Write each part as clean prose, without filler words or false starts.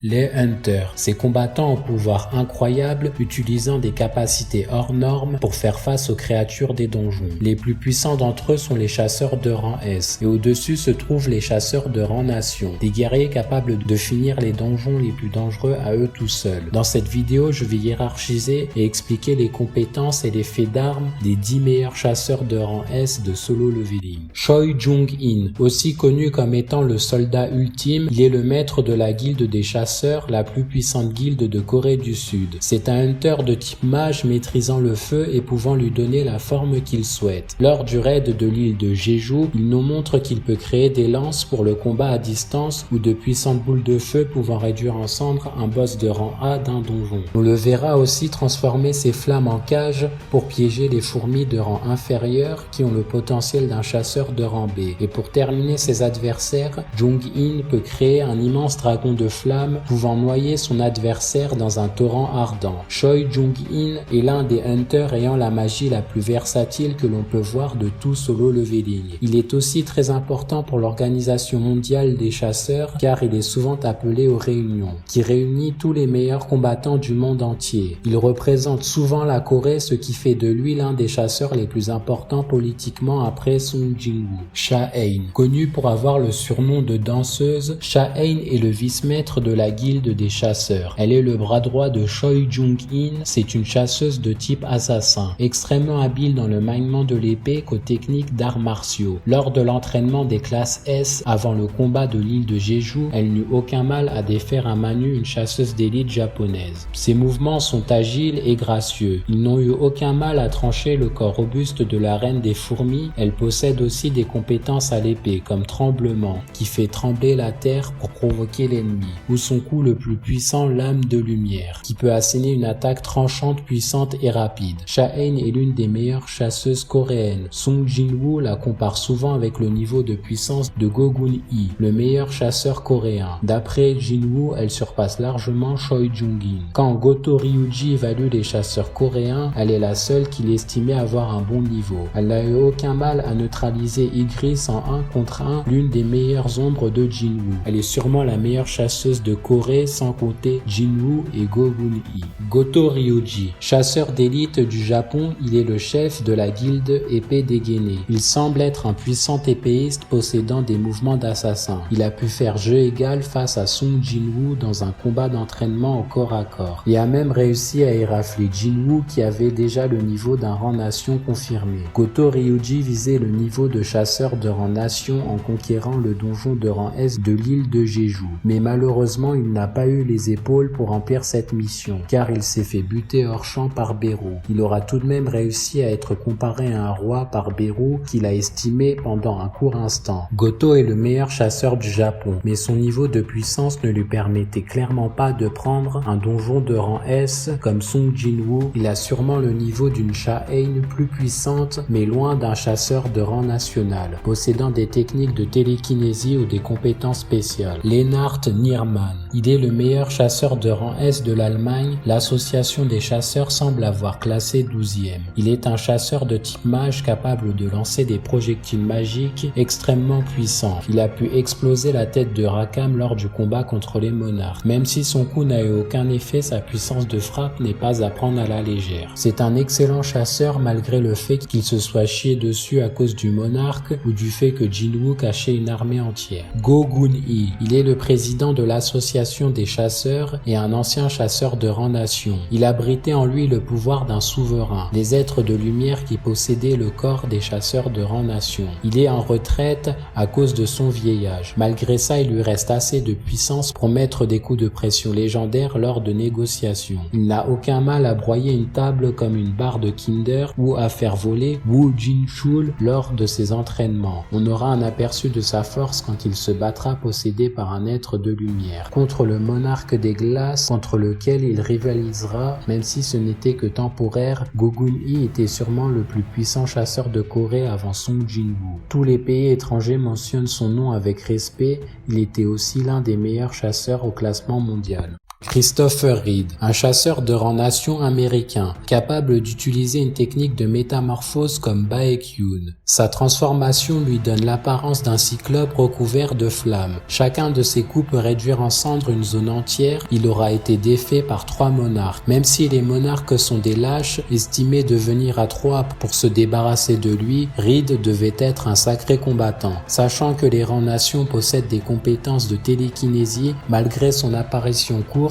Les Hunters, ces combattants au pouvoir incroyable utilisant des capacités hors normes pour faire face aux créatures des donjons. Les plus puissants d'entre eux sont les chasseurs de rang S et au-dessus se trouvent les chasseurs de rang Nation, des guerriers capables de finir les donjons les plus dangereux à eux tout seuls. Dans cette vidéo, je vais hiérarchiser et expliquer les compétences et les faits d'armes des 10 meilleurs chasseurs de rang S de solo leveling. Choi Jung-in, aussi connu comme étant le soldat ultime, il est le maître de la guilde des chasseurs, la plus puissante guilde de Corée du Sud. C'est un hunter de type mage maîtrisant le feu et pouvant lui donner la forme qu'il souhaite. Lors du raid de l'île de Jeju, il nous montre qu'il peut créer des lances pour le combat à distance ou de puissantes boules de feu pouvant réduire en cendres un boss de rang A d'un donjon. On le verra aussi transformer ses flammes en cage pour piéger les fourmis de rang inférieur qui ont le potentiel d'un chasseur de rang B. Et pour terminer ses adversaires, Jung-in peut créer un immense dragon de flammes pouvant noyer son adversaire dans un torrent ardent. Choi Jung-in est l'un des hunters ayant la magie la plus versatile que l'on peut voir de tout solo leveling. Il est aussi très important pour l'organisation mondiale des chasseurs car il est souvent appelé aux réunions, qui réunit tous les meilleurs combattants du monde entier. Il représente souvent la Corée, ce qui fait de lui l'un des chasseurs les plus importants politiquement après Song Jin-woo. Cha-Eun, connue pour avoir le surnom de danseuse, Cha-Eun est le vice-maître de la guilde des chasseurs. Elle est le bras droit de Choi Jung-in, c'est une chasseuse de type assassin, extrêmement habile dans le maniement de l'épée qu'aux techniques d'arts martiaux. Lors de l'entraînement des classes S avant le combat de l'île de Jeju, elle n'eut aucun mal à défaire à main nue une chasseuse d'élite japonaise. Ses mouvements sont agiles et gracieux. Ils n'ont eu aucun mal à trancher le corps robuste de la reine des fourmis. Elle possède aussi des compétences à l'épée comme tremblement, qui fait trembler la terre pour provoquer l'ennemi, ou son coup le plus puissant, lame de lumière, qui peut asséner une attaque tranchante, puissante et rapide. Cha-Eun est l'une des meilleures chasseuses coréennes. Song Jin-woo la compare souvent avec le niveau de puissance de Go Gun-hee, le meilleur chasseur coréen. D'après Jin-woo, elle surpasse largement Choi Jung-in. Quand Goto Ryuji évalue les chasseurs coréens, elle est la seule qu'il estimait avoir un bon niveau. Elle n'a eu aucun mal à neutraliser Igris en 1 contre 1, l'une des meilleures ombres de Jin-woo. Elle est sûrement la meilleure chasseuse de Corée sans compter Jin-woo et Go Gun-hee. Goto Ryuji, chasseur d'élite du Japon, il est le chef de la guilde épée dégainée. Il semble être un puissant épéiste possédant des mouvements d'assassin. Il a pu faire jeu égal face à Song Jin-woo dans un combat d'entraînement au corps à corps et a même réussi à érafler Jin-woo qui avait déjà le niveau d'un rang nation confirmé. Goto Ryuji visait le niveau de chasseur de rang nation en conquérant le donjon de rang S de l'île de Jeju, mais malheureusement il n'a pas eu les épaules pour remplir cette mission, car il s'est fait buter hors champ par Beru. Il aura tout de même réussi à être comparé à un roi par Beru qu'il a estimé pendant un court instant. Goto est le meilleur chasseur du Japon, mais son niveau de puissance ne lui permettait clairement pas de prendre un donjon de rang S comme Song Jin-woo. Il a sûrement le niveau d'une Cha-Eun plus puissante, mais loin d'un chasseur de rang national, possédant des techniques de télékinésie ou des compétences spéciales. Lennart Nierman, il est le meilleur chasseur de rang S de l'Allemagne. L'association des chasseurs semble avoir classé 12e. Il est un chasseur de type mage capable de lancer des projectiles magiques extrêmement puissants. Il a pu exploser la tête de Rakam lors du combat contre les monarques. Même si son coup n'a eu aucun effet, sa puissance de frappe n'est pas à prendre à la légère. C'est un excellent chasseur malgré le fait qu'il se soit chié dessus à cause du monarque ou du fait que Jin-woo cachait une armée entière. Go Gun-hee, il est le président de l'association des chasseurs et un ancien chasseur de rang nation. Il abritait en lui le pouvoir d'un souverain, les êtres de lumière qui possédaient le corps des chasseurs de rang nation. Il est en retraite à cause de son vieillage. Malgré ça, il lui reste assez de puissance pour mettre des coups de pression légendaires lors de négociations. Il n'a aucun mal à broyer une table comme une barre de Kinder ou à faire voler Woo Jin-chul lors de ses entraînements. On aura un aperçu de sa force quand il se battra possédé par un être de lumière contre le monarque des glaces contre lequel il rivalisera, même si ce n'était que temporaire. Go Gun-hee était sûrement le plus puissant chasseur de Corée avant Song Jin-woo. Tous les pays étrangers mentionnent son nom avec respect. Il était aussi l'un des meilleurs chasseurs au classement mondial. Christopher Reed, un chasseur de rang nation américain, capable d'utiliser une technique de métamorphose comme Baekhyun. Sa transformation lui donne l'apparence d'un cyclope recouvert de flammes. Chacun de ses coups peut réduire en cendres une zone entière. Il aura été défait par 3 monarques. Même si les monarques sont des lâches, estimés devenir à 3 pour se débarrasser de lui, Reed devait être un sacré combattant. Sachant que les rangs nations possèdent des compétences de télékinésie, malgré son apparition courte,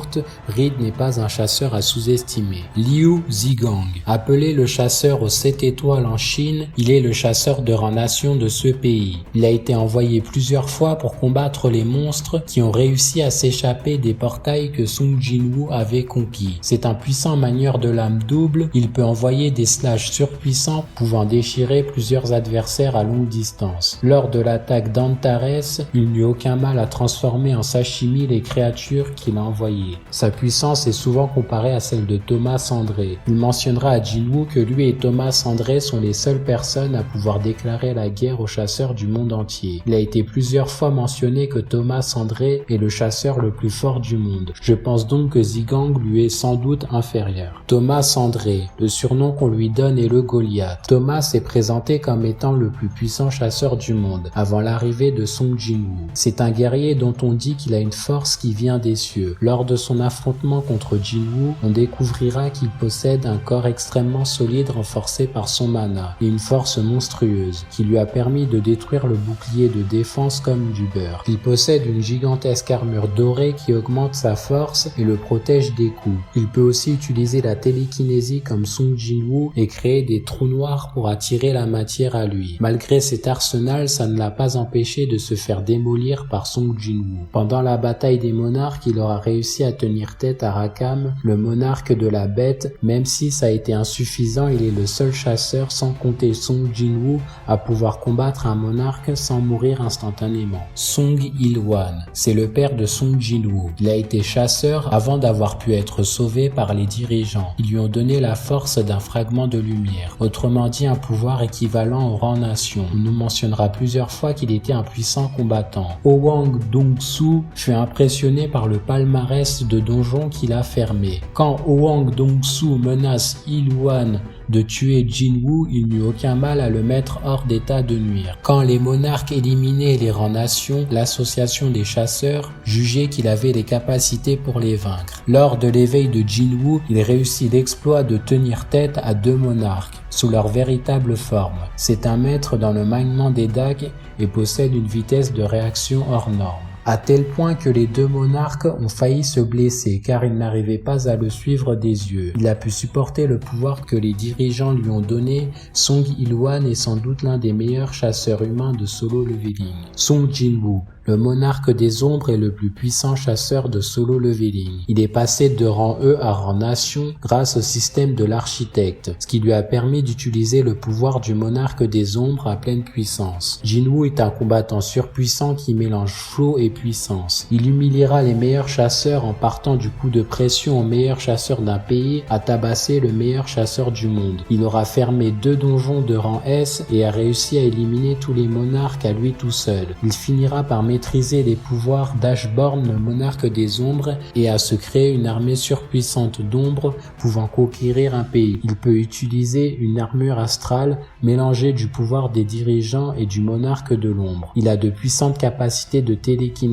Reed n'est pas un chasseur à sous-estimer. Liu Zigang, appelé le chasseur aux 7 étoiles en Chine, il est le chasseur de rang nation de ce pays. Il a été envoyé plusieurs fois pour combattre les monstres qui ont réussi à s'échapper des portails que Sung Jin-woo avait conquis. C'est un puissant manieur de lame double, il peut envoyer des slashes surpuissants pouvant déchirer plusieurs adversaires à longue distance. Lors de l'attaque d'Antares, il n'eut aucun mal à transformer en sashimi les créatures qu'il a envoyées. Sa puissance est souvent comparée à celle de Thomas André. Il mentionnera à Jin-woo que lui et Thomas André sont les seules personnes à pouvoir déclarer la guerre aux chasseurs du monde entier. Il a été plusieurs fois mentionné que Thomas André est le chasseur le plus fort du monde. Je pense donc que Zigang lui est sans doute inférieur. Thomas André, le surnom qu'on lui donne est le Goliath. Thomas est présenté comme étant le plus puissant chasseur du monde, avant l'arrivée de Sung Jin-woo. C'est un guerrier dont on dit qu'il a une force qui vient des cieux. Lors de son affrontement contre Jin-woo, on découvrira qu'il possède un corps extrêmement solide renforcé par son mana et une force monstrueuse qui lui a permis de détruire le bouclier de défense comme du beurre. Il possède une gigantesque armure dorée qui augmente sa force et le protège des coups. Il peut aussi utiliser la télékinésie comme Sung Jin-woo et créer des trous noirs pour attirer la matière à lui. Malgré cet arsenal, ça ne l'a pas empêché de se faire démolir par Sung Jin-woo. Pendant la bataille des monarques, il aura réussi à tenir tête à Rakam, le monarque de la bête. Même si ça a été insuffisant, il est le seul chasseur, sans compter Sung Jin-woo, à pouvoir combattre un monarque sans mourir instantanément. Sung Il-wan, c'est le père de Sung Jin-woo. Il a été chasseur avant d'avoir pu être sauvé par les dirigeants. Ils lui ont donné la force d'un fragment de lumière, autrement dit un pouvoir équivalent au rang nation. On nous mentionnera plusieurs fois qu'il était un puissant combattant. Hwang Dong-soo fut impressionné par le palmarès de donjons qu'il a fermé. Quand Hwang Dong-soo menace Il-wan de tuer Jin-woo, il n'eut aucun mal à le mettre hors d'état de nuire. Quand les monarques éliminaient les rangs nations, l'association des chasseurs jugeait qu'il avait les capacités pour les vaincre. Lors de l'éveil de Jin-woo, il réussit l'exploit de tenir tête à 2 monarques sous leur véritable forme. C'est un maître dans le maniement des dagues et possède une vitesse de réaction hors norme, à tel point que les 2 monarques ont failli se blesser car ils n'arrivaient pas à le suivre des yeux. Il a pu supporter le pouvoir que les dirigeants lui ont donné. Sung Il-wan est sans doute l'un des meilleurs chasseurs humains de solo leveling. Sung Jin-woo, le monarque des ombres est le plus puissant chasseur de solo leveling. Il est passé de rang E à rang nation grâce au système de l'architecte, ce qui lui a permis d'utiliser le pouvoir du monarque des ombres à pleine puissance. Jin-woo est un combattant surpuissant qui mélange flow et puissance. Il humiliera les meilleurs chasseurs en partant du coup de pression au meilleur chasseur d'un pays à tabasser le meilleur chasseur du monde. Il aura fermé 2 donjons de rang S et a réussi à éliminer tous les monarques à lui tout seul. Il finira par maîtriser les pouvoirs d'Ashborn, le monarque des ombres, et à se créer une armée surpuissante d'ombres pouvant conquérir un pays. Il peut utiliser une armure astrale mélangée du pouvoir des dirigeants et du monarque de l'ombre. Il a de puissantes capacités de télékinésie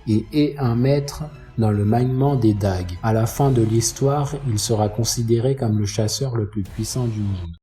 et est un maître dans le maniement des dagues. À la fin de l'histoire, il sera considéré comme le chasseur le plus puissant du monde.